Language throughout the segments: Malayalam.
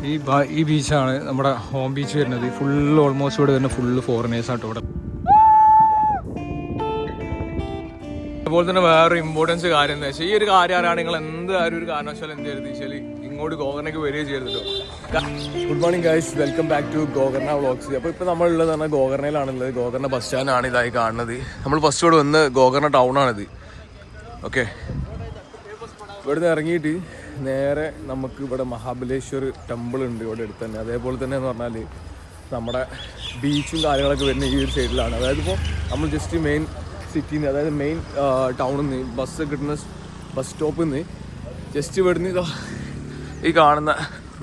ഈ ബീച്ചാണ് നമ്മുടെ ഹോം ബീച്ച് വരുന്നത്. ഫുള്ള് ഓൾമോസ്റ്റ് ഇവിടെ വരുന്ന ഫുള്ള് ഫോറിനേഴ്സ് ആട്ടോ ഇവിടെ. അതുപോലെ തന്നെ വേറൊരു ഇമ്പോർട്ടൻസ് കാര്യം എന്താ വെച്ചാൽ ഈ ഒരു കാര്യം ആരാണ് നിങ്ങൾ എന്തായാലും ഒരു കാരണവശാലും എന്ത് ചെയ്യരുത് വെച്ചാൽ ഇങ്ങോട്ട് ഗോകർണയ്ക്ക് വരികയും ചെയ്യരുതല്ലോ. Good morning guys, welcome back to Gokarna vlogs. അപ്പോൾ ഇപ്പോൾ നമ്മളുള്ളത് പറഞ്ഞാൽ ഗോകർണയിലാണുള്ളത്. ഗോകർണ ബസ് സ്റ്റാൻഡാണ് ഇതായി കാണുന്നത്. നമ്മൾ ഫസ്റ്റ് ഇവിടെ വന്ന് ഗോകർണ ടൗണാണിത്. ഓക്കെ, ഇവിടുന്ന് ഇറങ്ങിയിട്ട് നേരെ നമുക്ക് ഇവിടെ മഹാബലേശ്വർ ടെമ്പിൾ ഉണ്ട് ഇവിടെ അടുത്ത് തന്നെ. അതേപോലെ തന്നെ എന്ന് പറഞ്ഞാൽ നമ്മുടെ ബീച്ചും കാര്യങ്ങളൊക്കെ വരുന്ന ഈ ഒരു സൈഡിലാണ്. അതായത് ഇപ്പോൾ നമ്മൾ ജസ്റ്റ് മെയിൻ സിറ്റിയിൽ നിന്ന്, അതായത് മെയിൻ ടൗണിൽ നിന്ന് ബസ് കിട്ടുന്ന ബസ് സ്റ്റോപ്പിൽ നിന്ന് ജസ്റ്റ് ഇവിടുന്ന് ഈ കാണുന്ന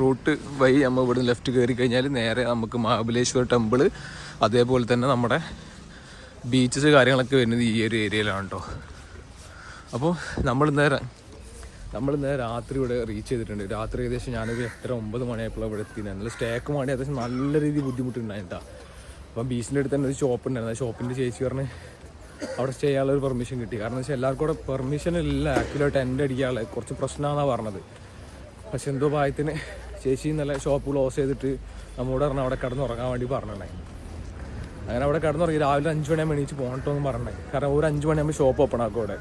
റൂട്ട് വഴി നമ്മൾ ഇവിടുന്ന് ലെഫ്റ്റ് കയറി കഴിഞ്ഞാൽ നേരെ നമുക്ക് മഹാബലേശ്വർ ടെമ്പിൾ, അതേപോലെ തന്നെ നമ്മുടെ ബീച്ചസ് കാര്യങ്ങളൊക്കെ വരുന്നത് ഈ ഒരു ഏരിയയിലാണ് കേട്ടോ. അപ്പോൾ നമ്മൾ ഇന്നലെ രാത്രി ഇവിടെ റീച്ച് ചെയ്തിട്ടുണ്ട്. രാത്രി ഏകദേശം ഞാനൊരു 8-9 മണിയായപ്പോൾ ഇവിടെ എത്തിയത്. നല്ല സ്റ്റേക്ക് വേണ്ടി ഏകദേശം നല്ല രീതിയിൽ ബുദ്ധിമുട്ടുണ്ടായിട്ടാ. അപ്പം ബീച്ചിൻ്റെ അടുത്ത് തന്നെ ഒരു ഷോപ്പ് ഉണ്ടായിരുന്നു. ആ ഷോപ്പിൻ്റെ ചേച്ചി പറഞ്ഞ് അവിടെ സ്റ്റേ ചെയ്യാനുള്ളൊരു പെർമിഷൻ കിട്ടി. കാരണം വെച്ചാൽ എല്ലാവർക്കും കൂടെ പെർമിഷൻ ഇല്ല ആക്ച്വലി ടെൻ്റ് അടിക്കാനുള്ള കുറച്ച് പ്രശ്നമാണെന്നാണ് പറഞ്ഞത്. പക്ഷെ എന്തോ ഭാഗ്യത്തിന് ചേച്ചി ഇന്നലെ ഷോപ്പ് ക്ലോസ് ചെയ്തിട്ട് നമ്മോട് പറഞ്ഞാൽ അവിടെ കിടന്നുറങ്ങാൻ വേണ്ടി പറഞ്ഞിട്ടുണ്ടായിരുന്നു. അങ്ങനെ അവിടെ കിടന്നുറങ്ങി രാവിലെ 5 മണിയാകുമ്പോൾ എണീച്ച് പോകട്ടോ എന്ന് പറഞ്ഞിട്ടുണ്ടായി. കാരണം ഒരു 5 മണിയാകുമ്പോൾ ഷോപ്പ് ഓപ്പൺ ആക്കും അവിടെ.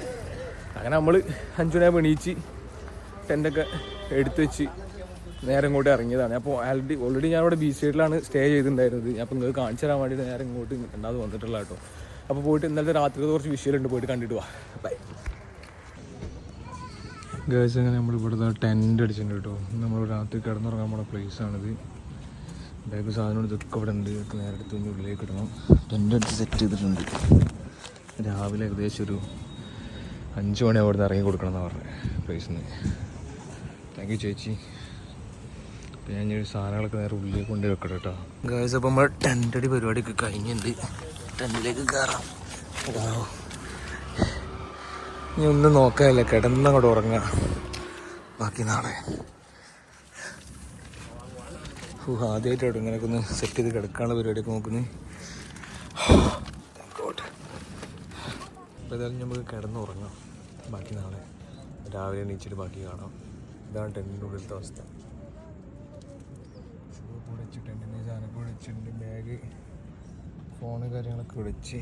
അങ്ങനെ നമ്മൾ 5 മണിയാകുമ്പോൾ എണീച്ച് ടെൻ്റൊക്കെ എടുത്ത് വെച്ച് നേരെ ഇങ്ങോട്ട് ഇറങ്ങിയതാണ്. അപ്പോൾ ഓൾറെഡി ഞാൻ ഇവിടെ ബീച്ച് സൈഡിലാണ് സ്റ്റേ ചെയ്തിട്ടുണ്ടായിരുന്നത്. ഞാൻ അപ്പോൾ നിങ്ങൾക്ക് കാണിച്ചു തരാൻ വേണ്ടി നേരെ ഇങ്ങോട്ട് രണ്ടാമത് വന്നിട്ടുള്ള കേട്ടോ. അപ്പോൾ പോയിട്ട് ഇന്നലത്തെ രാത്രി കുറച്ച് വിഷ്വലുണ്ട്, പോയിട്ട് കണ്ടിട്ട് പോവാം. Bye girls. അങ്ങനെ നമ്മൾ ഇവിടുത്തെ ടെൻ്റ് അടിച്ചിട്ടുണ്ട് കേട്ടോ. നമ്മൾ രാത്രി കിടന്നുറങ്ങാൻ പോണ പ്ലേസാണിത്. ബാഗ് സാധനം ഇതൊക്കെ ഇവിടെ ഉണ്ട്. ഇതൊക്കെ നേരെ എടുത്ത് ഉള്ളിലേക്ക് ഇടണം. ടെൻ്റ് അടിച്ച് സെറ്റ് ചെയ്തിട്ടുണ്ട്. രാവിലെ ഏകദേശം ഒരു 5 മണി അവിടുന്ന് ഇറങ്ങി കൊടുക്കണം എന്നാണ് പറഞ്ഞത് പ്ലേസിൽ നിന്ന്. താങ്ക് യു ചേച്ചി. അപ്പോൾ ഞാൻ ഈ സാധനങ്ങളൊക്കെ നേരെ ഉള്ളിലേക്ക് കൊണ്ട് വെക്കട്ടെ കേട്ടോ. ഗൈസ്, അപ്പോൾ നമ്മൾ ടെൻ്റ് അടി പരിപാടിയൊക്കെ കഴിഞ്ഞിട്ടുണ്ട്. ടെൻറ്റിലേക്ക് കയറാം. ഇനി ഒന്നും നോക്കാനില്ല, കിടന്നങ്ങോട്ട് ഉറങ്ങാം. ബാക്കി നാളെ ആദ്യമായിട്ടാണ് ഇങ്ങനെയൊക്കെ ഒന്ന് സെറ്റ് ചെയ്ത് കിടക്കാനുള്ള പരിപാടിയൊക്കെ നോക്കുന്നത്. അപ്പോൾ ഏതായാലും നമുക്ക് കിടന്നുറങ്ങാം. ബാക്കി നാളെ രാവിലെ എണീച്ചിട്ട് ബാക്കി കാണാം. ഇതാണ് ടെൻറ്റിൻ്റെ ഉള്ളിലത്തെ അവസ്ഥ. ഷൂ പൊടിച്ച് ടെൻറ്റിൻ്റെ സാധനം പൊടിച്ചിട്ടുണ്ട്. ബാഗ് ഫോണ് കാര്യങ്ങളൊക്കെ വിളിച്ച്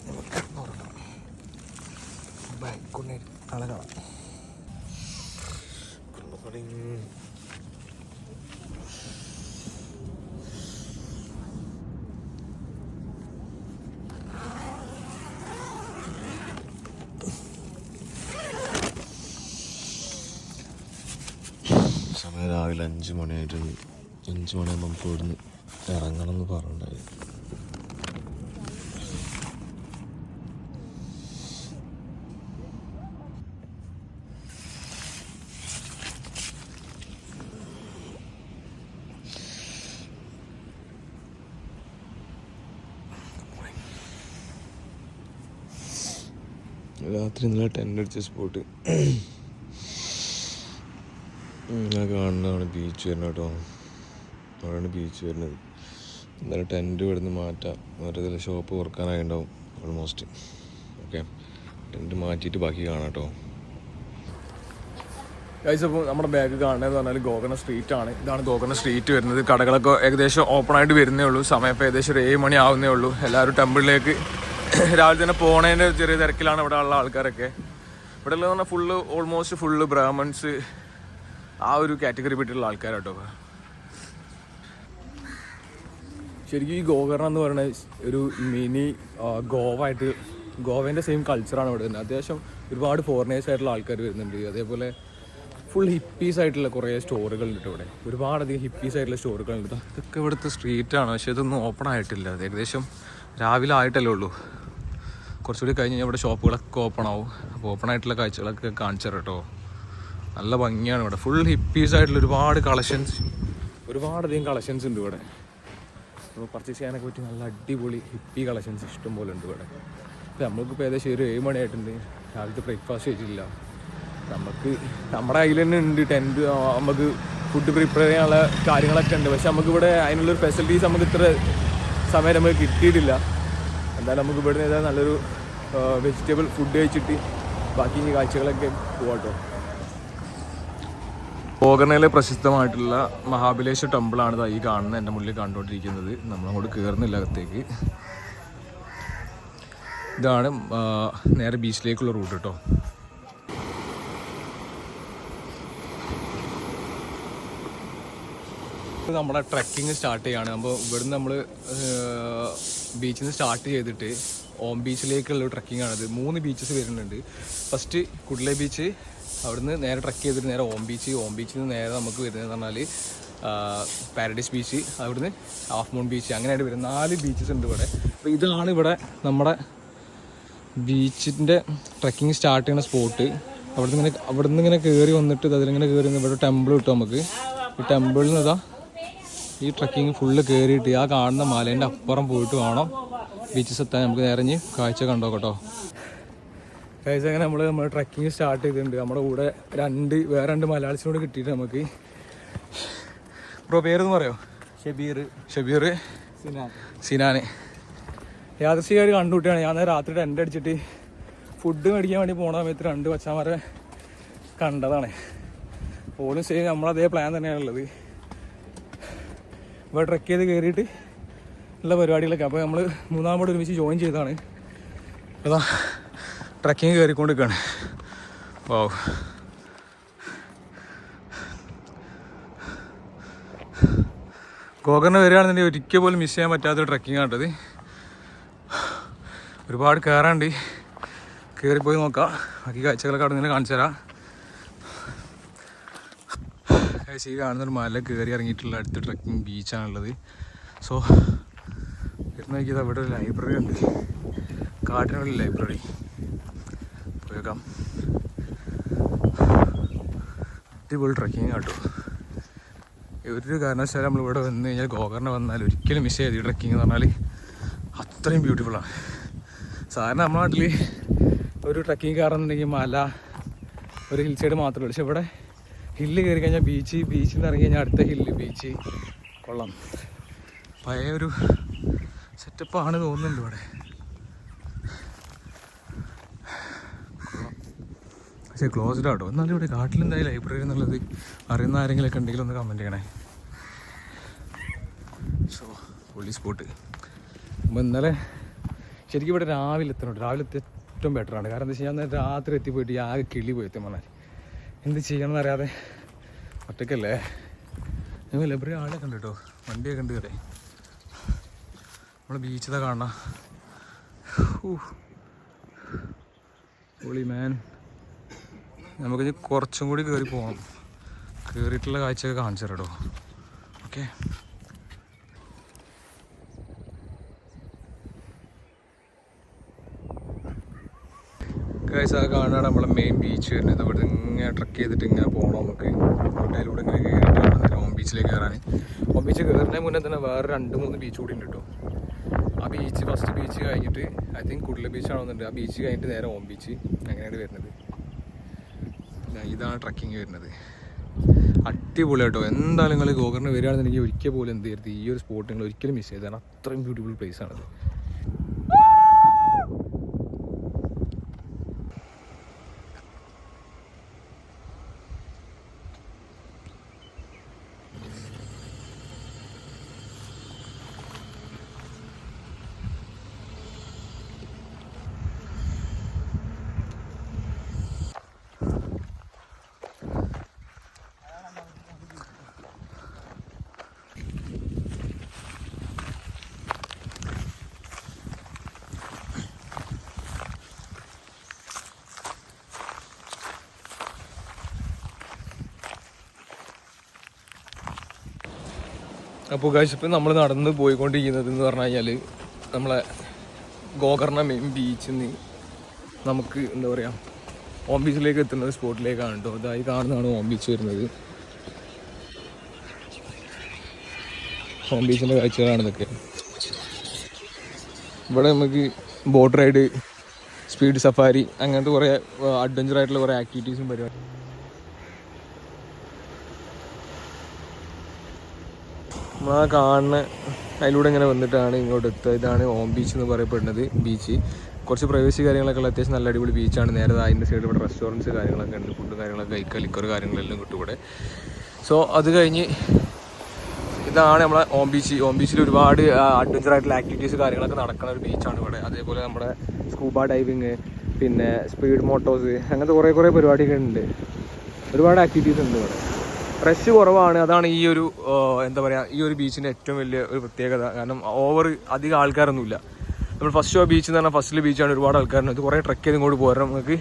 നമുക്ക് ഉറങ്ങാം. ബൈക്കൊണ്ടേ നാളെ കാണാം. സമയം രാവിലെ 5 മണിയായിട്ടുണ്ട്. 5 മണിയാകുമ്പോൾ നമുക്ക് ഇവിടുന്ന് ഇറങ്ങണം എന്ന് പറഞ്ഞിട്ടുണ്ടായി. രാത്രി ഇന്നലെ ടെൻ്റ് അടിച്ച സ്പോട്ട് കാണുന്നതാണ് ബീച്ച് വരുന്നത് കേട്ടോ. അവിടെയാണ് ബീച്ച് വരുന്നത്. ഇന്നലെ ടെൻറ്റ് ഇവിടുന്ന് മാറ്റാം. വേറെ ഷോപ്പ് തുറക്കാനായിട്ടുണ്ടാവും ഓൾമോസ്റ്റ്. ഓക്കെ, ടെൻറ്റ് മാറ്റിയിട്ട് ബാക്കി കാണാം കേട്ടോ. ഗൈസ്, അപ്പോൾ നമ്മുടെ ബാഗ് കാണുന്നതെന്ന് പറഞ്ഞാൽ ഗോകർണ സ്ട്രീറ്റ് ആണ്. ഇതാണ് ഗോകർണ സ്ട്രീറ്റ് വരുന്നത്. കടകളൊക്കെ ഏകദേശം ഓപ്പൺ ആയിട്ട് വരുന്നേ ഉള്ളൂ. സമയം ഇപ്പോൾ ഏകദേശം ഒരു 7 മണി ആവുന്നേ ഉള്ളൂ. എല്ലാവരും ടെമ്പിളിലേക്ക് രാവിലെ തന്നെ പോണതിൻ്റെ ചെറിയ തിരക്കിലാണ് ഇവിടെ ഉള്ള ആൾക്കാരൊക്കെ. ഇവിടെ ഉള്ളതെന്ന് പറഞ്ഞാൽ ഫുള്ള് ഓൾമോസ്റ്റ് ഫുള്ള് ബ്രാഹ്മൺസ്, ആ ഒരു കാറ്റഗറി പെട്ടിട്ടുള്ള ആൾക്കാരാട്ടോ. ശരിക്കും ഈ ഗോകർണ എന്ന് പറയുന്നത് ഒരു മിനി ഗോവയായിട്ട്, ഗോവേൻ്റെ സെയിം കൾച്ചറാണ് ഇവിടെ വരുന്നത്. അത്യാവശ്യം ഒരുപാട് ഫോറിനേഴ്സ് ആയിട്ടുള്ള ആൾക്കാർ വരുന്നുണ്ട്. അതേപോലെ ഫുൾ ഹിപ്പീസ് ആയിട്ടുള്ള കുറേ സ്റ്റോറുകളുണ്ട് ഇവിടെ. ഒരുപാടധികം ഹിപ്പീസ് ആയിട്ടുള്ള സ്റ്റോറുകളുണ്ട്. ഇതൊക്കെ ഇവിടുത്തെ സ്ട്രീറ്റാണ്, പക്ഷേ ഇതൊന്നും ഓപ്പൺ ആയിട്ടില്ല. അത് ഏകദേശം രാവിലെ ആയിട്ടല്ലേ ഉള്ളൂ. കുറച്ചുകൂടി കഴിഞ്ഞ് കഴിഞ്ഞാൽ ഇവിടെ ഷോപ്പുകളൊക്കെ ഓപ്പൺ ആവും. അപ്പോൾ ഓപ്പൺ ആയിട്ടുള്ള കാഴ്ചകളൊക്കെ കാണിച്ചു തരാം കേട്ടോ. നല്ല ഭംഗിയാണ് ഇവിടെ. ഫുൾ ഹിപ്പീസ് ആയിട്ടുള്ള ഒരുപാടധികം കളക്ഷൻസ് ഉണ്ട് ഇവിടെ. അപ്പോൾ പർച്ചേസ് ചെയ്യാനൊക്കെ പറ്റി നല്ല അടിപൊളി ഹിപ്പി കളക്ഷൻസ് ഇഷ്ടം പോലെ ഉണ്ട് ഇവിടെ. അപ്പോൾ നമ്മൾക്കിപ്പോൾ ഏകദേശം ഒരു 7 മണിയായിട്ടുണ്ട്. രാവിലത്തെ ബ്രേക്ക്ഫാസ്റ്റ് കഴിച്ചിട്ടില്ല. നമുക്ക് നമ്മുടെ കയ്യിൽ തന്നെ ഉണ്ട് ടെൻറ്റ്. നമുക്ക് ഫുഡ് പ്രിപ്പയർ ചെയ്യാനുള്ള കാര്യങ്ങളൊക്കെ ഉണ്ട്. പക്ഷെ നമുക്കിവിടെ അതിനുള്ളൊരു ഫെസിലിറ്റീസ് നമുക്ക് ഇത്ര സമയം നമുക്ക് കിട്ടിയിട്ടില്ല. എന്തായാലും നമുക്ക് ഇവിടുന്ന് ഏതായാലും നല്ലൊരു വെജിറ്റബിൾ ഫുഡ് കഴിച്ചിട്ട് ബാക്കി കാഴ്ചകളൊക്കെ പോകാട്ടോ. ഗോകർണയിലെ പ്രസിദ്ധമായിട്ടുള്ള മഹാബലേശ്വർ ടെമ്പിളാണ് ഈ കാണുന്നത്, എൻ്റെ മുന്നിൽ കണ്ടുകൊണ്ടിരിക്കുന്നത്. നമ്മളങ്ങോട്ട് കയറുന്നില്ല അകത്തേക്ക്. ഇതാണ് നേരെ ബീച്ചിലേക്കുള്ള റൂട്ട് കേട്ടോ. നമ്മുടെ ട്രക്കിങ് സ്റ്റാർട്ട് ചെയ്യാണ്. അപ്പോൾ ഇവിടുന്ന് നമ്മൾ ബീച്ചിൽ നിന്ന് സ്റ്റാർട്ട് ചെയ്തിട്ട് ഓം ബീച്ചിലേക്കുള്ള ട്രക്കിംഗ് ആണത്. 3 ബീച്ചസ് വരുന്നുണ്ട്. ഫസ്റ്റ് കുഡ്ലെ ബീച്ച്, അവിടുന്ന് നേരെ ട്രക്ക് ചെയ്തിട്ട് നേരെ ഓം ബീച്ചിൽ നിന്ന് നേരെ നമുക്ക് വരുന്നതെന്ന് പറഞ്ഞാൽ പാരഡൈസ് ബീച്ച്, അവിടുന്ന് ഹാഫ് മൂൺ ബീച്ച്, അങ്ങനെയായിട്ട് വരും. 4 ബീച്ചസ് ഉണ്ട് ഇവിടെ. അപ്പോൾ ഇതാണ് ഇവിടെ നമ്മുടെ ബീച്ചിൻ്റെ ട്രക്കിംഗ് സ്റ്റാർട്ട് ചെയ്യുന്ന സ്പോട്ട്. അവിടുന്ന് ഇങ്ങനെ കയറി വന്നിട്ട് അതിലിങ്ങനെ കയറി ഇവിടെ ടെമ്പിൾ കിട്ടും നമുക്ക്. ഈ ടെമ്പിളിൽ നിന്ന് ഇതാ ഈ ട്രക്കിങ് ഫുള്ള് കയറിയിട്ട് ആ കാണുന്ന മലേൻ്റെ അപ്പുറം പോയിട്ട് വേണം ബീച്ചസ് എത്താൻ. നമുക്ക് നേരെ കാഴ്ച കണ്ടോ കേട്ടോ. കാഴ്ച അങ്ങനെ നമ്മൾ ട്രക്കിങ് സ്റ്റാർട്ട് ചെയ്തിട്ടുണ്ട്. നമ്മുടെ കൂടെ വേറെ രണ്ട് മലയാളിസിനോട് കിട്ടിയിട്ട് നമുക്ക്. ബ്രോ പേരെന്ന് പറയോ? ഷബീർ, സിനാൻ. യാദൃശ്ചികർ കണ്ടുകൂട്ടിയാണ്. ഞാൻ രാത്രി ടെൻ്റ് അടിച്ചിട്ട് ഫുഡ് മേടിക്കാൻ വേണ്ടി പോണ സമയത്ത് 2 പച്ചാമാരെ കണ്ടതാണ്. പോലും സെയിം നമ്മളതേ പ്ലാൻ തന്നെയാണുള്ളത്. ഇവിടെ ട്രക്ക് ചെയ്ത് കയറിയിട്ട് ഉള്ള പരിപാടികളൊക്കെ. അപ്പോൾ നമ്മൾ 3-ാമത് ഒരുമിച്ച് ജോയിൻ ചെയ്തതാണ്. അതാ ട്രക്കിങ് കയറിക്കൊണ്ടിരിക്കുകയാണ്. വാവ്, ഗോകർണ വരികയാണെന്നുണ്ടെങ്കിൽ ഒരിക്കൽ പോലും മിസ് ചെയ്യാൻ പറ്റാത്തൊരു ട്രക്കിംഗ് ആണത്. ഒരുപാട് കയറാണ്ട്, കയറിപ്പോയി നോക്കാം. ബാക്കി കാഴ്ചകളൊക്കെ അവിടെ നിന്ന് കാണിച്ചു തരാം. ഈ കാണുന്നൊരു മല കയറി ഇറങ്ങിയിട്ടുള്ള അടുത്ത ട്രക്കിംഗ് ബീച്ചാണുള്ളത്. സോ വരുന്ന നോക്കിയത് അവിടെ ഒരു ലൈബ്രറി ഉണ്ട്, കാട്ടിനുള്ള ലൈബ്രറി. പോയേക്കാം. അടിപൊളി ട്രക്കിങ് കേട്ടോ. ഒരു കാരണവശാലും നമ്മളിവിടെ വന്നു കഴിഞ്ഞാൽ ഗോകർണ വന്നാൽ ഒരിക്കലും മിസ് ചെയ്ത് ഈ ട്രക്കിംഗ് എന്ന് പറഞ്ഞാൽ അത്രയും ബ്യൂട്ടിഫുള്ളാണ്. സാധാരണ നമ്മുടെ നാട്ടിൽ ഒരു ട്രക്കിംഗ് കയറുന്നുണ്ടെങ്കിൽ മല, ഒരു ഹിൽ സൈഡ് മാത്രമേ ഉള്ളൂ. പക്ഷെ ഇവിടെ ഹില്ല് കയറി കഴിഞ്ഞാൽ ബീച്ചിൽ നിന്ന് ഇറങ്ങി കഴിഞ്ഞാൽ അടുത്ത ഹില്ല്, ബീച്ച്. കൊള്ളാം. പഴയ ഒരു സെറ്റപ്പാണ് തോന്നുന്നുണ്ട് ഇവിടെ. പക്ഷേ ക്ലോസ്ഡ് ആട്ടോ. എന്നാലും ഇവിടെ കാട്ടിലെന്തായാലും ലൈബ്രറി എന്നുള്ളത് അറിയുന്ന ആരെങ്കിലുമൊക്കെ ഉണ്ടെങ്കിൽ ഒന്ന് കമൻറ്റ് ചെയ്യണേ. സോ പൊളി സ്പോട്ട്. അപ്പോൾ ഇന്നലെ ശരിക്കും ഇവിടെ രാവിലെ എത്തണം. രാവിലെ എത്തി ഏറ്റവും ബെറ്ററാണ്. കാരണം എന്താ വെച്ച് കഴിഞ്ഞാൽ രാത്രി എത്തിപ്പോയിട്ട് ആകെ കിളി പോയി എത്തി പറഞ്ഞാൽ എന്ത് ചെയ്യണമെന്ന് അറിയാതെ ഒറ്റയ്ക്കല്ലേ. ഞങ്ങൾ ലൈബ്രറി ആളൊക്കെ ഉണ്ട് കേട്ടോ, വണ്ടിയൊക്കെ ഉണ്ട് കയറി. നമ്മളെ ബീച്ചിൽ കാണണം. പൊളി മാൻ. നമുക്കിത് കുറച്ചും കൂടി കയറി പോകണം. കയറിയിട്ടുള്ള കാഴ്ചയൊക്കെ കാണിച്ചു തരാം കേട്ടോ. ഓക്കെ, ഗൈസ്, ആ കാണാണ് നമ്മളെ മെയിൻ ബീച്ച് വരുന്നത്. ഇവിടെ ഇങ്ങനെ ട്രക്ക് ചെയ്തിട്ട് ഇങ്ങനെ പോകണം നമുക്ക്. കോട്ടയിലൂടെ ഇങ്ങനെ കയറിയിട്ടാണ് ഓം ബീച്ചിലേക്ക് കയറാൻ. ഓം ബീച്ച് കയറുന്നതിന് മുന്നേ തന്നെ വേറെ 2-3 ബീച്ച് കൂടി ഉണ്ട് കേട്ടോ. ആ ബീച്ച് ഫസ്റ്റ് ബീച്ച് കഴിഞ്ഞിട്ട് ഐ തിങ്ക് കുഡ്ല ബീച്ച് ആണെന്നുണ്ട്. ആ ബീച്ച് കഴിഞ്ഞിട്ട് നേരെ ഓം ബീച്ച് അങ്ങനെയാണ് വരുന്നത്. ഇതാണ് ട്രക്കിങ് വരുന്നത്. അടിപൊളി കേട്ടോ. എന്തായാലും നിങ്ങൾ ഗോകർണ വരികയാണെന്നുണ്ടെങ്കിൽ ഒരിക്കൽ പോലും എന്ത് ചെയ്യരുത്, ഈ ഒരു സ്പോട്ട് നിങ്ങൾ ഒരിക്കലും മിസ് ചെയ്താണ്. അത്രയും ബ്യൂട്ടിഫുൾ പ്ലേസ് ആണത്. അപ്പോൾ ഗൈസ്, ഇപ്പം നമ്മൾ നടന്ന് പോയിക്കൊണ്ടിരിക്കുന്നത് എന്ന് പറഞ്ഞു കഴിഞ്ഞാൽ നമ്മളെ ഗോകർണ മെയിൻ ബീച്ചിൽ നിന്ന് നമുക്ക് എന്താ പറയുക ഓം ബീച്ചിലേക്ക് എത്തുന്ന ഒരു സ്പോട്ടിലേക്കാണ് കേട്ടോ. അതായി കാണുന്നതാണ് ഓം ബീച്ച് വരുന്നത്. ഓം ബീച്ചിൻ്റെ കാഴ്ചകളാണ് ഇതൊക്കെ. ഇവിടെ നമുക്ക് ബോട്ട് റൈഡ്, സ്പീഡ് സഫാരി, അങ്ങനത്തെ കുറേ അഡ്വഞ്ചറായിട്ടുള്ള കുറേ ആക്ടിവിറ്റീസും പരിപാടി. ആ കാണുന്ന അതിലൂടെ ഇങ്ങനെ വന്നിട്ടാണ് ഇങ്ങോട്ട് എത്തുക. ഇതാണ് ഓം ബീച്ച് എന്ന് പറയപ്പെടുന്നത്. ബീച്ച് കുറച്ച് പ്രൈവസി കാര്യങ്ങളൊക്കെ ഉള്ള അത്യാവശ്യം നല്ല അടിപൊളി ബീച്ചാണ്. നേരെ അതിൻ്റെ സൈഡ് ഇവിടെ റെസ്റ്റോറൻറ്റ്സ് കാര്യങ്ങളൊക്കെ ഉണ്ട്. ഫുഡ് കാര്യങ്ങളൊക്കെ കഴിക്കുക, ലിക്കർ കാര്യങ്ങളെല്ലാം കിട്ടും ഇവിടെ. സോ അത് കഴിഞ്ഞ് ഇതാണ് നമ്മളെ ഓം ബീച്ച്. ഓം ബീച്ചിൽ ഒരുപാട് അഡ്വഞ്ചർ ആയിട്ടുള്ള ആക്ടിവിറ്റീസ് കാര്യങ്ങളൊക്കെ നടക്കുന്ന ഒരു ബീച്ചാണ് ഇവിടെ. അതേപോലെ നമ്മുടെ സ്കൂബ ഡൈവിങ്, പിന്നെ സ്പീഡ് മോട്ടോഴ്സ്, അങ്ങനത്തെ കുറേ പരിപാടികൾ ഉണ്ട്. ഒരുപാട് ആക്ടിവിറ്റീസ് ഉണ്ട് ഇവിടെ. റഷ് കുറവാണ്. അതാണ് ഈ ഒരു എന്താ പറയുക, ഈ ഒരു ബീച്ചിൻ്റെ ഏറ്റവും വലിയ ഒരു പ്രത്യേകത. കാരണം അധികം ആൾക്കാരൊന്നുമില്ല. നമ്മൾ ഫസ്റ്റ് ബീച്ച് എന്ന് പറഞ്ഞാൽ ഫസ്റ്റിലെ ബീച്ചാണ്, ഒരുപാട് ആൾക്കാരുണ്ട്. ഇത് കുറേ ട്രക്ക് ചെയ്ത് ഇങ്ങോട്ട് പോരാം. നമുക്ക്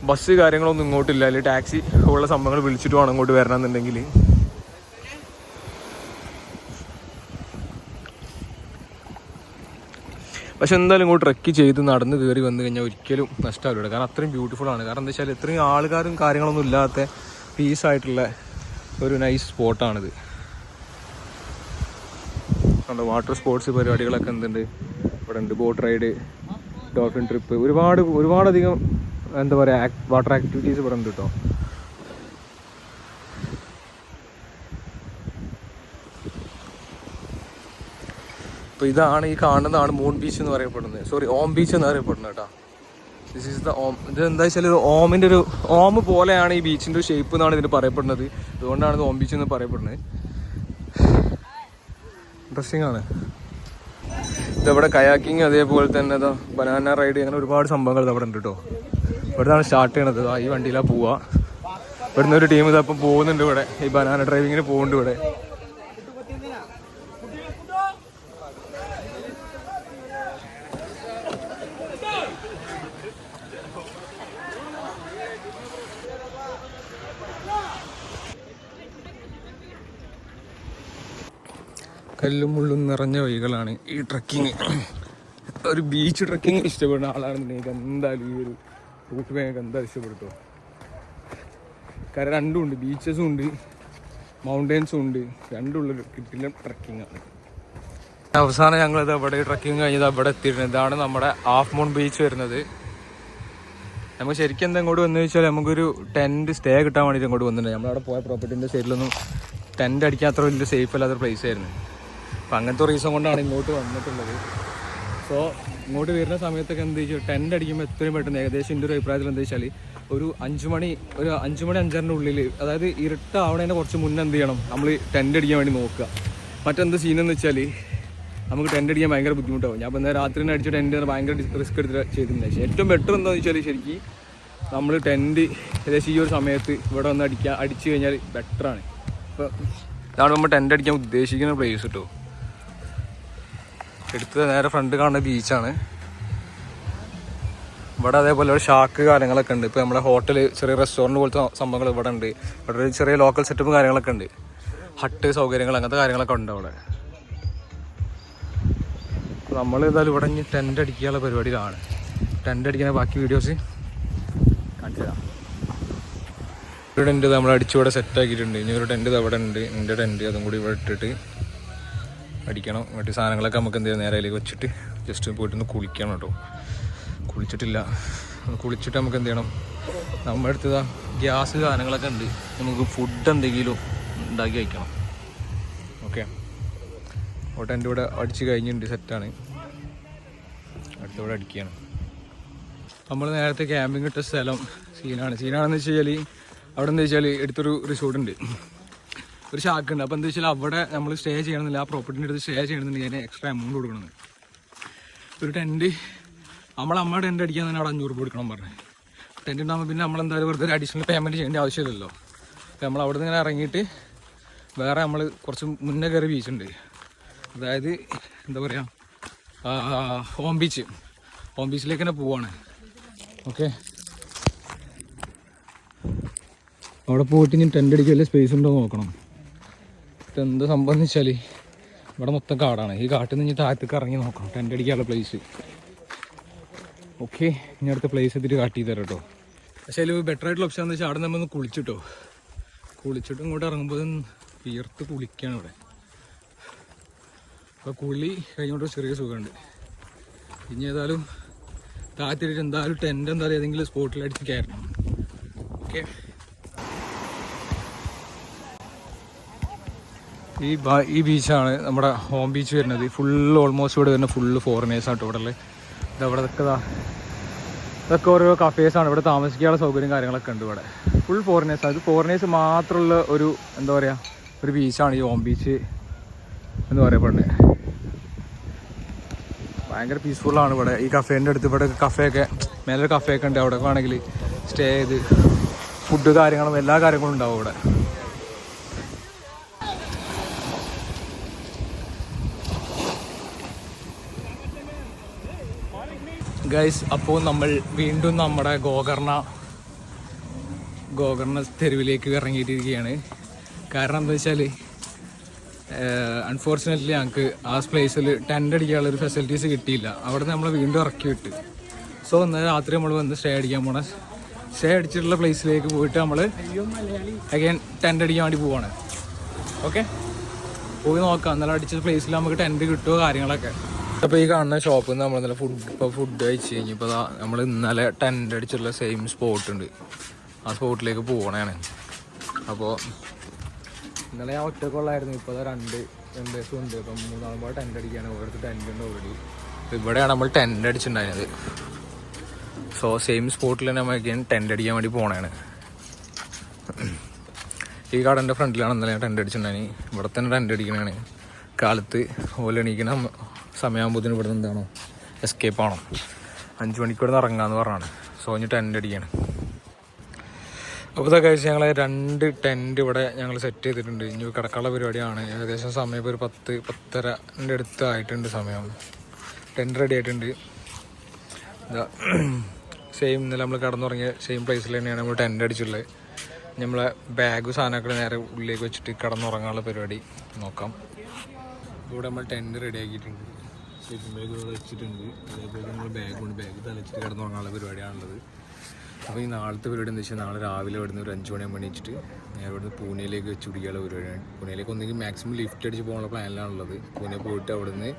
ബസ് കാര്യങ്ങളൊന്നും ഇങ്ങോട്ടില്ല, അല്ലെങ്കിൽ ടാക്സി ഉള്ള സംഭവങ്ങൾ വിളിച്ചിട്ട് വേണം ഇങ്ങോട്ട് വരണമെന്നുണ്ടെങ്കിൽ. പക്ഷെ എന്തായാലും ഇങ്ങോട്ട് ട്രക്ക് ചെയ്ത് നടന്ന് കയറി വന്നു കഴിഞ്ഞാൽ ഒരിക്കലും നഷ്ടമാവില്ല. കാരണം അത്രയും ബ്യൂട്ടിഫുൾ ആണ്. കാരണം എന്താ വെച്ചാൽ ഇത്രയും ആൾക്കാരും കാര്യങ്ങളൊന്നും ഇല്ലാത്ത പീസായിട്ടുള്ള ഒരു നൈസ് സ്പോട്ടാണിത്. കണ്ടോ, വാട്ടർ സ്പോർട്സ് പരിപാടികളൊക്കെ എന്തുണ്ട് ഇവിടെ ഉണ്ട്. ബോട്ട് റൈഡ്, ഡോൾഫിൻ ട്രിപ്പ്, ഒരുപാടധികം എന്താ പറയുക വാട്ടർ ആക്ടിവിറ്റീസ് ഇവിടെ ഉണ്ട് കേട്ടോ. അപ്പോൾ ഇതാണ്, ഈ കാണുന്നതാണ് മൂൺ ബീച്ച് എന്ന് പറയപ്പെടുന്നത്. സോറി, ഓം ബീച്ച് എന്ന് അറിയപ്പെടുന്നത് കേട്ടോ. ദിസ് ഈസ് ദ ഓം. ഇത് എന്താ വെച്ചാൽ ഓമിൻ്റെ ഒരു ഓം പോലെയാണ് ഈ ബീച്ചിൻ്റെ ഒരു ഷേപ്പ് എന്നാണ് ഇതിന് പറയപ്പെടുന്നത്. അതുകൊണ്ടാണ് ഇത് ഓം ബീച്ച് എന്ന് പറയപ്പെടുന്നത്. ഇൻട്രസ്റ്റിംഗ് ആണ്. ഇതവിടെ കയാക്കിങ്, അതേപോലെ തന്നെ ഇതാ ബനാന റൈഡ്, അങ്ങനെ ഒരുപാട് സംഭവങ്ങൾ ഇതവിടെ ഉണ്ട് കേട്ടോ. ഇവിടുന്നാണ് സ്റ്റാർട്ട് ചെയ്യണത്. ഈ വണ്ടിയിലാണ് പോവുക. ഇവിടുന്ന് ഒരു ടീം ഇതപ്പം പോകുന്നുണ്ട് ഇവിടെ. ഈ ബനാന ഡ്രൈവിങ്ങിന് പോകുന്നുണ്ട് ഇവിടെ. കല്ലും മുള്ളും നിറഞ്ഞ വഴികളാണ് ഈ ട്രക്കിങ്. ഒരു ബീച്ച് ട്രക്കിങ് ഇഷ്ടപ്പെടുന്ന ആളാണെന്നുണ്ടെങ്കിൽ എന്തായാലും ഈ ഒരു റൂട്ട് വേഗം എന്തായാലും ഇഷ്ടപ്പെടുത്തോ. കാരണം രണ്ടും ഉണ്ട്, ബീച്ചസും ഉണ്ട് മൗണ്ടൻസും ഉണ്ട്. രണ്ടുള്ളൊരു കിട്ടില്ല ട്രക്കിംഗ് ആണ്. അവസാനം ഞങ്ങളിത് അവിടെ ട്രക്കിങ് കഴിഞ്ഞത് അവിടെ എത്തിയിരുന്നത്. ഇതാണ് നമ്മുടെ ഹാഫ് മൂൺ ബീച്ച് വരുന്നത്. നമുക്ക് ശരിക്കും എന്താ ഇങ്ങോട്ട് വന്നു വെച്ചാൽ നമുക്കൊരു ടെൻറ്റ് സ്റ്റേ കിട്ടാൻ വേണ്ടിയിട്ട് ഇങ്ങോട്ട് വന്നിട്ടുണ്ട്. നമ്മളവിടെ പോയ പ്രോപ്പർട്ടീൻ്റെ സൈഡിലൊന്നും ടെൻറ്റ് അടിക്കാൻ അത്ര വലിയ സേഫ് അല്ലാത്തൊരു പ്ലേസ് ആയിരുന്നു. അപ്പം അങ്ങനത്തെ റീസൺ കൊണ്ടാണ് ഇങ്ങോട്ട് വന്നിട്ടുള്ളത്. സോ ഇങ്ങോട്ട് വരുന്ന സമയത്തൊക്കെ എന്താ വെച്ചാൽ ടെൻറ്റ് അടിക്കുമ്പോൾ എത്രയും പെട്ടെന്ന്, ഏകദേശം എൻ്റെ ഒരു അഭിപ്രായത്തിൽ എന്താ വെച്ചാൽ ഒരു 5 മണി 5:30 ഉള്ളിൽ, അതായത് ഇരുട്ടാവണേനെ കുറച്ച് മുന്നേ എന്ത് ചെയ്യണം, നമ്മൾ ടെൻറ്റ് അടിക്കാൻ വേണ്ടി നോക്കുക. മറ്റെന്ത് സീനെന്ന് വെച്ചാൽ നമുക്ക് ടെൻറ്റ് അടിക്കാൻ ഭയങ്കര ബുദ്ധിമുട്ടാവും. ഞാൻ ഇപ്പം രാത്രി തന്നെ അടിച്ച ടെൻറ്റ് ഭയങ്കര റിസ്ക് എടുത്തിട്ട് ചെയ്തിട്ടുണ്ട്. പക്ഷേ ഏറ്റവും ബെറ്റർ എന്താണെന്ന് വെച്ചാൽ ശരിക്കും നമ്മൾ ടെൻറ്റ് ഏകദേശം ഈ ഒരു സമയത്ത് ഇവിടെ വന്ന് അടിച്ചു കഴിഞ്ഞാൽ ബെറ്ററാണ്. ഇപ്പോൾ ഇതാണ് നമ്മൾ ടെൻറ്റ് അടിക്കാൻ ഉദ്ദേശിക്കുന്ന പ്ലേസ് കേട്ടോ. എടുത്ത് നേരെ ഫ്രണ്ട് കാണുന്ന ബീച്ചാണ്. ഇവിടെ അതേപോലെ ഒരു ഷാക്ക് കാര്യങ്ങളൊക്കെ ഉണ്ട്. ഇപ്പോൾ നമ്മുടെ ഹോട്ടൽ, ചെറിയ റെസ്റ്റോറൻറ്റ് പോലത്തെ സംഭവങ്ങൾ ഇവിടെ ഉണ്ട്. ഇവിടെ ഒരു ചെറിയ ലോക്കൽ സെറ്റപ്പും കാര്യങ്ങളൊക്കെ ഉണ്ട്. ഹട്ട് സൗകര്യങ്ങൾ, അങ്ങനത്തെ കാര്യങ്ങളൊക്കെ ഉണ്ട് അവിടെ. നമ്മൾ ഏതായാലും ഇവിടെ ഇനി ടെൻറ്റ് അടിക്കാനുള്ള പരിപാടിയിലാണ്. ടെൻറ്റ് അടിക്കുന്ന ബാക്കി വീഡിയോസ് കാണിച്ചു തരാം. ഒരു ടെൻറ്റ് നമ്മൾ അടിച്ചിവിടെ സെറ്റാക്കിയിട്ടുണ്ട്. ഇനി ഒരു ടെൻറ്റ് അവിടെ ഉണ്ട്. എൻ്റെ ടെൻറ്റ് അതും കൂടി ഇവിടെ ഇട്ടിട്ട് അടിക്കണം. മറ്റു സാധനങ്ങളൊക്കെ നമുക്ക് എന്ത് ചെയ്യാം, നേരെ അതിലേക്ക് വെച്ചിട്ട് ജസ്റ്റ് പോയിട്ടൊന്ന് കുളിക്കണം കേട്ടോ. കുളിച്ചിട്ടില്ല. കുളിച്ചിട്ട് നമുക്ക് എന്ത് ചെയ്യണം, നമ്മുടെ അടുത്ത് ഗ്യാസ് സാധനങ്ങളൊക്കെ ഉണ്ട്. നമുക്ക് ഫുഡ് എന്തെങ്കിലും ഉണ്ടാക്കി വയ്ക്കണം. ഓക്കെ, അപ്പോൾ ടെൻറ്റ് ഇവിടെ അടിച്ച് കഴിഞ്ഞിട്ടുണ്ട്, സെറ്റാണ്. അടുത്തിവിടെ അടിക്കുകയാണ്. നമ്മൾ നേരത്തെ ക്യാമ്പിങ് ഇട്ട സ്ഥലം സീനാണെന്ന് വെച്ച് കഴിഞ്ഞാൽ അവിടെ എന്താ വെച്ചാൽ എടുത്തൊരു റിസോർട്ടുണ്ട്, ഒരു ഷാക്കുണ്ട്. അപ്പോൾ എന്താ വെച്ചാൽ അവിടെ നമ്മൾ സ്റ്റേ ചെയ്യണമെന്നില്ല, ആ പ്രോപ്പർട്ടിൻ്റെ അടുത്ത് സ്റ്റേ ചെയ്യണമെന്നുണ്ടെങ്കിൽ അതിന് എക്സ്ട്രാ എമൗണ്ട് കൊടുക്കണം. ഒരു ടെൻറ്റ് അമ്മ ടെൻറ്റ് അടിക്കാൻ തന്നെ അവിടെ 500 രൂപ കൊടുക്കണം പറഞ്ഞു. ടെൻറ്റ് ഉണ്ടാകുമ്പോൾ പിന്നെ നമ്മളെന്തായാലും വെറുതെ ഒരു അഡീഷണൽ പേയ്മെൻറ്റ് ചെയ്യേണ്ട ആവശ്യമില്ലല്ലോ. അപ്പോൾ നമ്മൾ അവിടെ നിന്ന് ഇങ്ങനെ ഇറങ്ങിയിട്ട് വേറെ നമ്മൾ കുറച്ച് മുന്നേ കയറി ബീച്ചുണ്ട്. അതായത് എന്താ പറയുക, ഓം ബീച്ചിലേക്ക് തന്നെ പോവാണ്. ഓക്കെ, അവിടെ പോയിട്ട് ഇനി ടെൻറ്റ് അടിക്കാൻ വല്ല സ്പേസ് ഉണ്ടോ നോക്കണം. ഇതെന്താ സംഭവം എന്ന് വെച്ചാൽ ഇവിടെ മൊത്തം കാടാണ്. ഈ കാട്ടിൽ നിന്ന് താഴത്തേക്ക് ഇറങ്ങി നോക്കണം ടെൻറ്റ് അടിക്കാനുള്ള പ്ലേസ്. ഓക്കെ, ഇനി അടുത്ത പ്ലേസ് എത്തിയിട്ട് കാട്ടി തരാം കേട്ടോ. പക്ഷേ അതിൽ ബെറ്റർ ആയിട്ടുള്ള ഓപ്ഷൻ എന്ന് വെച്ചാൽ അവിടെ നമ്മൾ കുളിച്ചിട്ട് ഇങ്ങോട്ട് ഇറങ്ങുമ്പോൾ വിയർത്ത് കുളിക്കുകയാണ് ഇവിടെ. അപ്പോൾ കുളി കഴിഞ്ഞോട്ട് ചെറിയ സുഖമുണ്ട്. ഇനി ഏതായാലും താഴത്തിട്ട് എന്തായാലും ടെൻറ്റ് എന്തായാലും ഏതെങ്കിലും സ്പോട്ടിൽ അടിച്ച് കയറണം. ഓക്കെ, ഈ ബീച്ചാണ് നമ്മുടെ ഹോം ബീച്ച് വരുന്നത്. ഫുള്ള് ഓൾമോസ്റ്റ് ഇവിടെ വരുന്ന ഫുള്ള് ഫോറിനേഴ്സാണ് കേട്ടോ. ഇവിടെ ഇതവിടെ ഇതൊക്കെ ഓരോ കഫേസാണ്. ഇവിടെ താമസിക്കാനുള്ള സൗകര്യം കാര്യങ്ങളൊക്കെ ഉണ്ട് ഇവിടെ. Full foreigners. അത് ഫോറിനേഴ്സ് മാത്രമുള്ള ഒരു എന്താ പറയുക ഒരു ബീച്ചാണ് ഈ ഓം ബീച്ച് എന്ന് പറയപ്പെടുന്നത്. ഭയങ്കര പീസ്ഫുള്ളാണ് ഇവിടെ. ഈ കഫേൻ്റെ അടുത്ത് ഇവിടെ കഫേയൊക്കെ മേലൊരു കഫേയൊക്കെ ഉണ്ട്. അവിടെ വേണമെങ്കിൽ സ്റ്റേ ചെയ്ത് ഫുഡ് കാര്യങ്ങളും എല്ലാ കാര്യങ്ങളും ഉണ്ടാവും ഇവിടെ. ഗൈസ്, അപ്പോൾ നമ്മൾ വീണ്ടും നമ്മുടെ ഗോകർണ തെരുവിലേക്ക് ഇറങ്ങിയിട്ടിരിക്കുകയാണ്. കാരണം എന്താ വെച്ചാൽ അൺഫോർച്ചുനേറ്റ്ലി ഞങ്ങൾക്ക് ആ പ്ലേസിൽ ടെൻ്റ് അടിക്കാനുള്ളൊരു ഫെസിലിറ്റീസ് കിട്ടിയില്ല. അവിടെ നിന്ന് നമ്മൾ വീണ്ടും ഇറക്കി വിട്ട്. സോ ഇന്നലെ രാത്രി നമ്മൾ വന്ന് സ്റ്റേ അടിക്കാൻ പോകണം. സ്റ്റേ അടിച്ചിട്ടുള്ള പ്ലേസിലേക്ക് പോയിട്ട് നമ്മൾ അഗൈൻ ടെൻ്റ് അടിക്കാൻ വേണ്ടി പോവാണ്. ഓക്കെ, പോയി നോക്കാം ഇന്നലെ അടിച്ച പ്ലേസിൽ നമുക്ക് ടെൻ്റ് കിട്ടുമോ കാര്യങ്ങളൊക്കെ. അപ്പോൾ ഈ കാണുന്ന ഷോപ്പിൽ നിന്ന് നമ്മൾ ഇന്നലെ ഫുഡ് കഴിച്ച് കഴിഞ്ഞപ്പോൾ നമ്മൾ ഇന്നലെ ടെൻ്റ് അടിച്ചിട്ടുള്ള സെയിം സ്പോട്ട് ഉണ്ട്. ആ സ്പോട്ടിലേക്ക് പോകണതാണ്. അപ്പോൾ ഇന്നലെ ഞാൻ ഒറ്റക്കൊള്ളായിരുന്നു. ഇപ്പോൾ രണ്ട് ദിവസം ഉണ്ട്. ഇപ്പം 3 ടെൻ്റ് അടിക്കുകയാണ്. ഓരോരുത്തർ ടെൻ്റ് ഉണ്ട് ഓൾറെഡി. ഇവിടെയാണ് നമ്മൾ ടെൻ്റ് അടിച്ചിട്ടുണ്ടായിരുന്നത്. സോ സെയിം സ്പോട്ടിൽ തന്നെ നമ്മൾ ടെൻ്റ് അടിക്കാൻ വേണ്ടി പോകണതാണ്. ഈ കടൻ്റെ ഫ്രണ്ടിലാണ് ഇന്നലെ ഞാൻ ടെൻ്റ് അടിച്ചിട്ടുണ്ടായി. ഇവിടെ തന്നെ ടെൻ്റ് അടിക്കണതാണ്. കാലത്ത് ഓലെണീക്കുന്ന സമയമാകുമ്പോഴത്തേനും ഇവിടെ നിന്ന് എന്താണോ എസ്കേപ്പ് ആണോ 5 മണിക്കൂർ ഇറങ്ങാമെന്ന് പറഞ്ഞാണ്. സോ ഇനി ടെൻ്റ് അടിക്കുകയാണ്. അപ്പോൾ ഇതൊക്കെ കഴിച്ച് ഞങ്ങൾ 2 ടെൻ്റ് ഇവിടെ ഞങ്ങൾ സെറ്റ് ചെയ്തിട്ടുണ്ട്. ഇനി കിടക്കാനുള്ള പരിപാടിയാണ്. ഏകദേശം സമയം ഇപ്പോൾ ഒരു 10-10:30 അടുത്ത് ആയിട്ടുണ്ട് സമയം. ടെൻ്റ് റെഡി ആയിട്ടുണ്ട്. സെയിം ഇന്നലെ നമ്മൾ കിടന്നുറങ്ങിയ സെയിം പ്ലേസിൽ തന്നെയാണ് നമ്മൾ ടെൻ്റ് അടിച്ചിട്ടുള്ളത്. നമ്മളെ ബാഗും സാധനമൊക്കെ നേരെ ഉള്ളിലേക്ക് വെച്ചിട്ട് കിടന്നുറങ്ങാനുള്ള പരിപാടി നോക്കാം. ഇവിടെ നമ്മൾ ടെൻ്റ് റെഡി ആക്കിയിട്ടുണ്ട്. സ്ലീപ്പിംഗ് ബാഗ് വെച്ചിട്ടുണ്ട്. അതേപോലെ നമ്മൾ ബാഗ് തലച്ചിട്ട് കിടന്നുറങ്ങാനുള്ള പരിപാടിയാണുള്ളത്. അപ്പോൾ ഈ നാളത്തെ പരിപാടി എന്താ വെച്ചാൽ നാളെ രാവിലെ ഇവിടുന്ന് ഒരു 5 മണിയാകുമ്പോൾ എണീച്ചിട്ട് നേരെ ഇവിടുന്ന് പൂനെയിലേക്ക് വെച്ച് പിടിക്കാനുള്ള പരിപാടിയാണ്. പൂനെയിലേക്ക് ഒന്നെങ്കിൽ മാക്സിമം ലിഫ്റ്റ് അടിച്ച് പോകാനുള്ള പ്ലാനിലാണുള്ളത്. പൂനെ പോയിട്ട് അവിടുന്ന്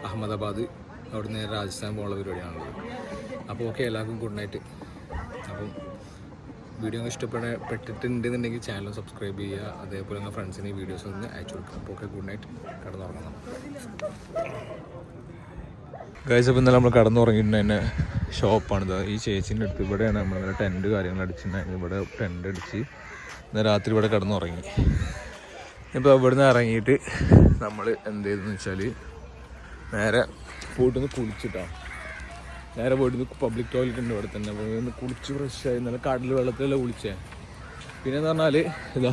അഹമ്മദാബാദ്, അവിടുന്ന് നേരെ രാജസ്ഥാൻ പോകാനുള്ള പരിപാടിയാണുള്ളത്. അപ്പോൾ ഓക്കെ, എല്ലാവർക്കും ഗുഡ് നൈറ്റ്. അപ്പം വീഡിയോ ഇഷ്ടപ്പെട്ടിട്ടുണ്ടെന്നുണ്ടെങ്കിൽ ചാനൽ സബ്സ്ക്രൈബ് ചെയ്യുക. അതേപോലെ നിങ്ങൾ ഫ്രണ്ട്സിന് ഈ വീഡിയോസ് ഒന്ന് അയച്ചു കൊടുക്കുക. അപ്പോൾ ഓക്കെ, ഗുഡ് നൈറ്റ്. കിടന്നുറങ്ങണം ഗൈസ്. അപ്പോൾ ഇന്നലെ നമ്മൾ കിടന്നുറങ്ങിയിട്ട് തന്നെ ഷോപ്പാണിത്. ഈ ചേച്ചീൻ്റെ അടുത്ത് ഇവിടെയാണ് നമ്മൾ ടെൻറ്റ് കാര്യങ്ങൾ അടിച്ചിട്ടുണ്ടായിരുന്നു. ഇവിടെ ടെൻറ്റ് അടിച്ച് ഇന്ന് രാത്രി ഇവിടെ കിടന്നുറങ്ങി. ഇപ്പോൾ ഇവിടുന്ന് ഇറങ്ങിയിട്ട് നമ്മൾ എന്ത് ചെയ്തെന്ന് വെച്ചാൽ നേരെ പോയിട്ടൊന്ന് കുളിച്ചിട്ടാണ്. നേരെ പോയിട്ട് പബ്ലിക് ടോയ്ലറ്റ് ഉണ്ട് ഇവിടെ തന്നെ. അപ്പോൾ ഒന്ന് കുളിച്ച് ഫ്രഷായി. നല്ല കടൽ വെള്ളത്തിലെല്ലാം കുളിച്ചേ. പിന്നെയെന്ന് പറഞ്ഞാൽ ഇതാ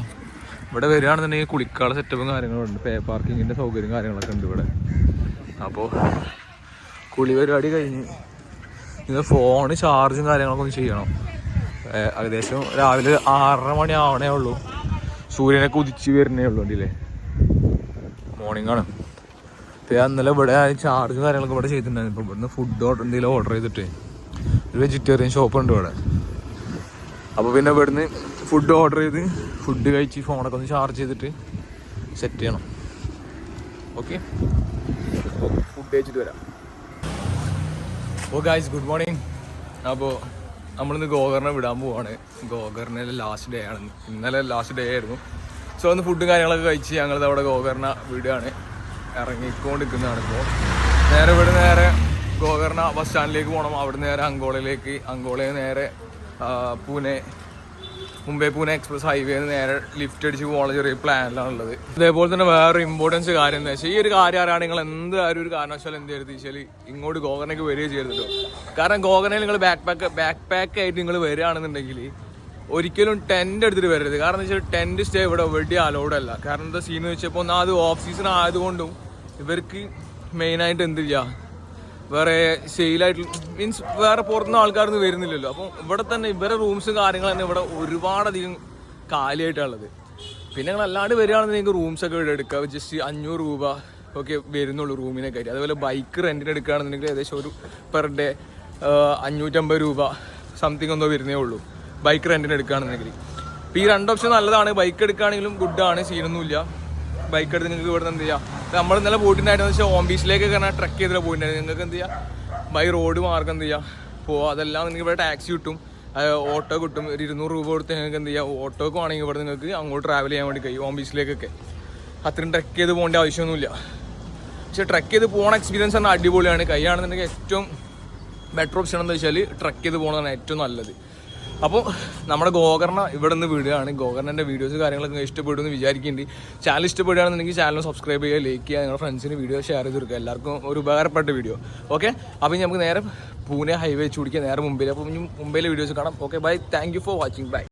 ഇവിടെ വരികയാണെന്നുണ്ടെങ്കിൽ കുളിക്കാനുള്ള സെറ്റപ്പും കാര്യങ്ങളും ഉണ്ട്. പാർക്കിങ്ങിൻ്റെ സൗകര്യം കാര്യങ്ങളൊക്കെ ഉണ്ട് ഇവിടെ. അപ്പോൾ കുളി പരിപാടി കഴിഞ്ഞ് ഇന്ന് ഫോണ് ചാർജും കാര്യങ്ങളൊക്കെ ഒന്ന് ചെയ്യണം. ഏകദേശം രാവിലെ 6:30 മണി ആവണേ ഉള്ളൂ. സൂര്യനൊക്കെ ഉദിച്ച് വരുന്നേ ഉള്ളൂ. ഉണ്ടല്ലേ, മോർണിംഗ് ആണ്. അപ്പോൾ ഞാൻ ഇന്നലെ ഇവിടെ ചാർജും കാര്യങ്ങളൊക്കെ ഇവിടെ ചെയ്തിട്ടുണ്ടായിരുന്നു. ഇപ്പോൾ ഇവിടുന്ന് ഫുഡ് എന്തെങ്കിലും ഓർഡർ ചെയ്തിട്ട് ഒരു വെജിറ്റേറിയൻ ഷോപ്പുണ്ട് ഇവിടെ. അപ്പോൾ പിന്നെ ഇവിടുന്ന് ഫുഡ് ഓർഡർ ചെയ്ത് ഫുഡ് കഴിച്ച് ഫോണൊക്കെ ഒന്ന് ചാർജ് ചെയ്തിട്ട് സെറ്റ് ചെയ്യണം. ഓക്കെ, ഫുഡ് കഴിച്ചിട്ട് വരാം. ഓ ഗായ്സ്, ഗുഡ് മോർണിംഗ്. അപ്പോൾ നമ്മളിന്ന് ഗോകർണ വിടാൻ പോവാണ്. ഗോകർണയിലെ ലാസ്റ്റ് ഡേ ആണ്. ഇന്നലെ ലാസ്റ്റ് ഡേ ആയിരുന്നു. സോ ഒന്ന് ഫുഡും കാര്യങ്ങളൊക്കെ കഴിച്ച് ഞങ്ങളിത് അവിടെ ഗോകർണ വിടുകയാണ്. ഇറങ്ങിക്കൊണ്ടിരിക്കുന്നതാണ് ഇപ്പോൾ. നേരെ ഗോകർണ ബസ് സ്റ്റാൻഡിലേക്ക് പോകണം. അവിടെ നേരെ അങ്കോളയിൽ നേരെ മുംബൈ പൂനെ എക്സ്പ്രസ് ഹൈവേന്ന് നേരെ ലിഫ്റ്റ് അടിച്ച് പോകാനുള്ള ചെറിയ പ്ലാനിലാണുള്ളത്. അതേപോലെ തന്നെ വേറെ ഇമ്പോർട്ടൻസ് കാര്യം എന്താ വെച്ചാൽ ഈ ഒരു കാര്യം ആരാണ് നിങ്ങൾ എന്തായാലും ഒരു കാരണവശാലും എന്ത് ചെയ്ത് വെച്ചാൽ ഇങ്ങോട്ട് ഗോകർണയ്ക്ക് വരികയും ചെയ്തിട്ടോ. കാരണം ഗോകർണയിൽ നിങ്ങൾ ബാക്ക് പാക്ക് ആയിട്ട് നിങ്ങൾ വരികയാണെന്നുണ്ടെങ്കിൽ ഒരിക്കലും ടെൻ്റ് എടുത്തിട്ട് വരരുത്. കാരണം എന്താ വെച്ചാൽ ടെൻ്റ് സ്റ്റേ ഇവിടെ വലിയ അലൗഡ് അല്ല. കാരണം എന്താ സീൻ വെച്ചപ്പോൾ ഒന്നും അത് ഓഫ് സീസൺ ആയതുകൊണ്ടും ഇവർക്ക് മെയിനായിട്ട് എന്ത് ചെയ്യുക, വേറെ സെയിലായിട്ട് മീൻസ് വേറെ പുറത്തുനിന്ന് ആൾക്കാരൊന്നും വരുന്നില്ലല്ലോ. അപ്പം ഇവിടെ തന്നെ ഇവരെ റൂംസും കാര്യങ്ങളും തന്നെ ഇവിടെ ഒരുപാടധികം കാലിയായിട്ടുള്ളത്. പിന്നെ നിങ്ങൾ അല്ലാണ്ട് വരികയാണെന്നുണ്ടെങ്കിൽ റൂംസൊക്കെ ഇവിടെ എടുക്കുക. ജസ്റ്റ് 500 രൂപ ഒക്കെ വരുന്നുള്ളൂ റൂമിനെ കയറ്റി. അതുപോലെ ബൈക്ക് റെൻറ്റിന് എടുക്കുകയാണെന്നുണ്ടെങ്കിൽ ഏകദേശം ഒരു പെർ ഡേ 550 രൂപ സംതിങ് എന്തോ വരുന്നേ ഉള്ളൂ ബൈക്ക് റെൻറ്റിന് എടുക്കുകയാണെന്നുണ്ടെങ്കിൽ. അപ്പോൾ ഈ 2 ഓപ്ഷൻ നല്ലതാണ്. ബൈക്ക് എടുക്കുകയാണെങ്കിലും ഗുഡാണ്, സീനൊന്നുമില്ല. ബൈക്ക് എടുത്ത് നിങ്ങൾക്ക് ഇവിടെ എന്ത് ചെയ്യാം. നമ്മൾ ഇന്നലെ പോയിട്ടുണ്ടായിരുന്നു വെച്ചാൽ ഓം ബീച്ചിലേക്ക് കാരണം ട്രക്ക് ചെയ്തിട്ട് പോയിട്ടുണ്ടായിരുന്നു. നിങ്ങൾക്ക് എന്ത് ചെയ്യുക, ബൈ റോഡ് മാർഗം എന്ത് ചെയ്യുക പോവുക. അതെല്ലാം നിങ്ങൾക്ക് ഇവിടെ ടാക്സി കിട്ടും, ഓട്ടോ കിട്ടും. ഒരു 200 രൂപ കൊടുത്ത് നിങ്ങൾക്ക് എന്ത് ചെയ്യുക, ഓട്ടോക്ക് ആണെങ്കിൽ ഇവിടെ നിങ്ങൾക്ക് അങ്ങോട്ട് ട്രാവൽ ചെയ്യാൻ വേണ്ടി കഴിയും. ഓം ബീച്ചിലേക്കൊക്കെ അത്രയും ട്രക്ക് ചെയ്ത് പോകേണ്ട ആവശ്യമൊന്നുമില്ല. പക്ഷേ ട്രക്ക് ചെയ്ത് പോകണ എക്സ്പീരിയൻസ് ആണ് അടിപൊളിയാണ്. കൈയാണെന്നുണ്ടെങ്കിൽ ഏറ്റവും ബെറ്റർ ഓപ്ഷൻ എന്താ വെച്ചാൽ ട്രക്ക് ചെയ്ത് പോകണതാണ് ഏറ്റവും നല്ലത്. അപ്പോൾ നമ്മുടെ ഗോകർണ ഇവിടെ നിന്ന് വിടുകയാണ്. ഗോകർണൻ്റെ വീഡിയോസ് കാര്യങ്ങളൊക്കെ ഇഷ്ടപ്പെടുമെന്ന് വിചാരിക്കുന്നുണ്ട്. ചാനൽ ഇഷ്ടപ്പെടുകയാണെന്നുണ്ടെങ്കിൽ ചാനൽ സബ്സ്ക്രൈബ് ചെയ്യുക, ലൈക്ക് ചെയ്യുക, നിങ്ങളുടെ ഫ്രണ്ട്സിന് വീഡിയോ ഷെയർ ചെയ്ത് കൊടുക്കുക. എല്ലാവർക്കും ഒരു ഉപകാരപ്പെട്ട വീഡിയോ. ഓക്കെ, അപ്പോൾ നമുക്ക് നേരെ പൂനെ ഹൈവേ വെച്ച് പിടിക്കുക, നേരെ മുംബൈയിൽ. അപ്പോൾ മുംബൈയിലെ വീഡിയോസ് കാണാം. Okay, bye. Thank you for watching. By.